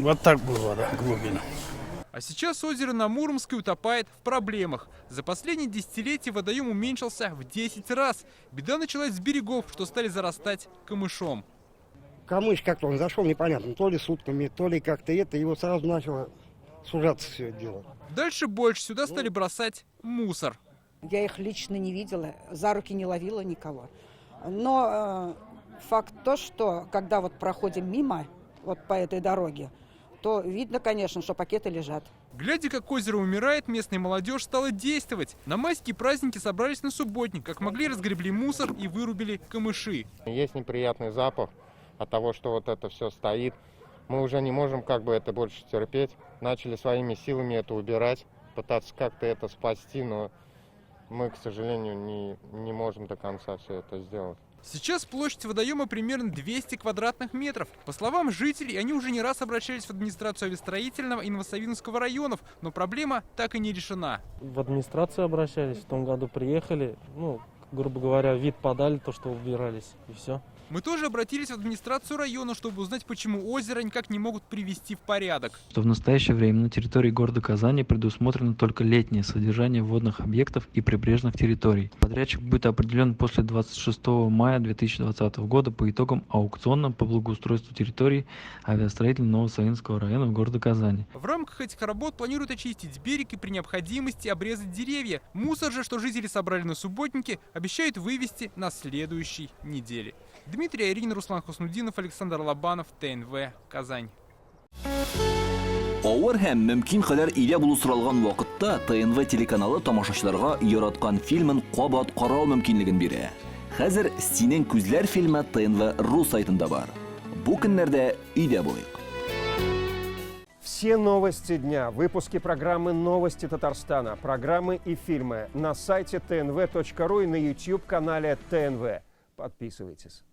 Вот так была глубина. А сейчас озеро на Муромской утопает в проблемах. За последние десятилетия водоем уменьшился в 10 раз. Беда началась с берегов, что стали зарастать камышом. Камыш как-то он зашел непонятно, то ли сутками, то ли как-то это, и вот сразу начало сужаться все это дело. Дальше больше сюда стали бросать мусор. Я их лично не видела, за руки не ловила никого. Но факт то, что когда вот проходим мимо, вот по этой дороге, то видно, конечно, что пакеты лежат. Глядя, как озеро умирает, местная молодежь стала действовать. На майские праздники собрались на субботник. Как могли, разгребли мусор и вырубили камыши. Есть неприятный запах от того, что вот это все стоит. Мы уже не можем как бы это больше терпеть. Начали своими силами это убирать, пытаться как-то это спасти, но мы, к сожалению, не можем до конца все это сделать. Сейчас площадь водоема примерно 200 квадратных метров. По словам жителей, они уже не раз обращались в администрацию Авиастроительного и Новосавинского районов, но проблема так и не решена. В администрацию обращались, в том году приехали, грубо говоря, вид подали, то, что убирались, и все. Мы тоже обратились в администрацию района, чтобы узнать, почему озеро никак не могут привести в порядок. Что в настоящее время на территории города Казани предусмотрено только летнее содержание водных объектов и прибрежных территорий. Подрядчик будет определен после 26 мая 2020 года по итогам аукциона по благоустройству территории Авиастроительного Новосавинского района в города Казани. В рамках этих работ планируют очистить берег и при необходимости обрезать деревья. Мусор же, что жители собрали на субботнике, обещают вывести на следующей неделе. Дмитрий Айрин, Руслан Хуснудинов, Александр Лобанов, ТНВ, Казань. Авыр һәм мөмкин кадәр илә булу соралган вакытта ТНВ телеканалы тамашачыларга яраткан фильмын кабат карау мөмкинлеген бирә. Хәзер "Синең күзләр" фильмы ТНВ.ру сайтында бар. Бу көннәрдә өйдә булыйк. Все новости дня, выпуски программы «Новости Татарстана», программы и фильмы на сайте tnv.ru и на YouTube-канале ТНВ. Подписывайтесь.